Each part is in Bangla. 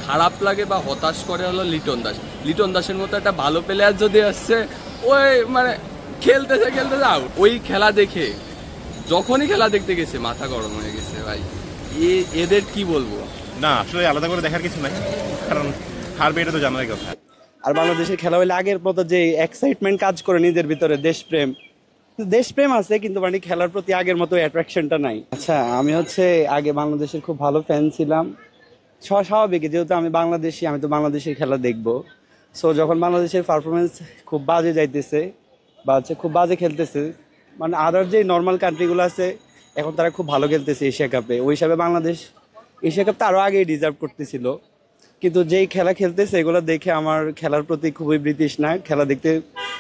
খারাপ লাগে বা হতাশ করে হলো লিটন দাস। লিটন দাসের মতো একটা ভালো প্লেয়ার যদি আসছে, ওই মানে খেলতেছে আউট। ওই খেলা দেখে যখনই খেলা দেখতে গেছে মাথা গরম হয়ে গেছে ভাই। এদের কি বলবো, না আসলে আলাদা করে দেখার কিছু নাই, কারণ হারবে এটা তো জানার কথা। আর বাংলাদেশের খেলা হলে আগের মতো যে এক্সাইটমেন্ট কাজ করে নিজের ভিতরে, দেশপ্রেম আছে, কিন্তু মানে খেলার প্রতি আগের মতো অ্যাট্রাকশনটা নাই। আচ্ছা, আমি আগে বাংলাদেশের খুব ভালো ফ্যান ছিলাম। স্বাভাবিক, যেহেতু আমি বাংলাদেশি, আমি তো বাংলাদেশের খেলা দেখবো। সো যখন বাংলাদেশের পারফরমেন্স খুব বাজে যাইতেছে বা খুব বাজে খেলতেছে, মানে আদার যে নর্মাল কান্ট্রিগুলো আছে এখন তারা খুব ভালো খেলতেছে এশিয়া কাপে, ওই হিসাবে বাংলাদেশ এশিয়া কাপ তো আরও আগেই ডিজার্ভ করতেছিল। কিন্তু যেই খেলা খেলতেছে এগুলো দেখে আমার খেলার প্রতি খুবই বিতৃষ্ণা, খেলা দেখতে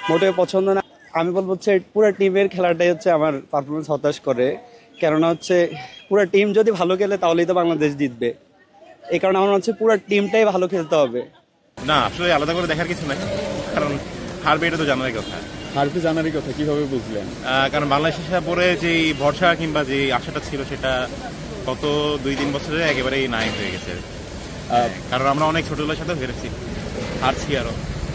মোটেও পছন্দ না। আমি বলবো পুরো টিমের খেলাটাই আমার পারফরমেন্স হতাশ করে। কেননা পুরো টিম যদি ভালো খেলে তাহলেই তো বাংলাদেশ জিতবে। এই কারণে আমার পুরো টিমটাই ভালো খেলতে হবে। না আসলে আলাদা করে দেখার কিছু নাই, কারণ হারবে এটা তো জানার কথা। হারবে জানারই কথা, কিভাবে বুঝলেন? কারণ বাংলাদেশের পরে যে ভরসা কিংবা যে আশাটা ছিল সেটা গত 2-3 বছরে একেবারেই নাই হয়ে গেছে। কারণ আমরা অনেক ছোটবেলার সাথে হেরেছি, হারছি, আরো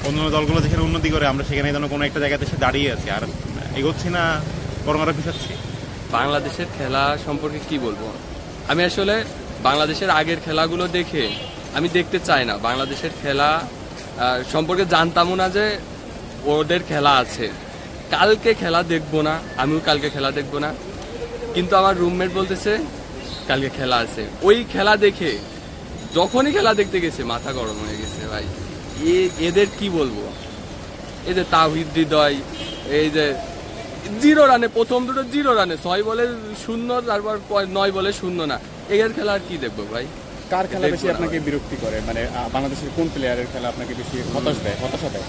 অন্য দলগুলো যেখানে উন্নতি করে আমরা সেখানে যেন কোনো একটা জায়গাতে এসে দাঁড়িয়ে আছি, আর এগোচ্ছি না, বরং আরো পিছাচ্ছি। বাংলাদেশের খেলা সম্পর্কে কি বলবো, আমি আসলে বাংলাদেশের আগের খেলাগুলো দেখে আমি দেখতে চাই না। বাংলাদেশের খেলা সম্পর্কে জানতামও না যে ওদের খেলা আছে। কালকে খেলা দেখবো না, আমিও কালকে খেলা দেখবো না, কিন্তু আমার রুমমেট বলতেছে কালকে খেলা আছে। ওই খেলা দেখে যখনই খেলা দেখতে গেছে মাথা গরম হয়ে গেছে ভাই। এদের কি বলবো, এই যে তাওহিদ হৃদয়, এই যে 0 রানে, প্রথম দুটো 0 রানে, 6 বলে 0, তারপর 9 বলে 0 না। এর খেলা আর কি দেখবো ভাই? কার খেলা বেশি আপনাকে বিরক্তি করে? মানে বাংলাদেশের কোন প্লেয়ারের খেলা আপনাকে বেশি হতাশা দেয়?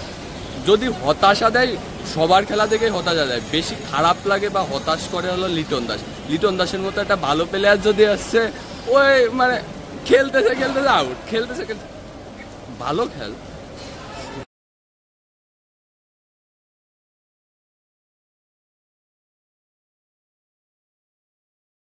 যদি হতাশা দেয়, সবার খেলা থেকে হতাশা দেয়। বেশি খারাপ লাগে বা হতাশ করে হলো লিটন দাস। লিটন দাসের মতো একটা ভালো প্লেয়ার যদি আসছে, ওই মানে খেলতেছে আউট, ভালো খেল।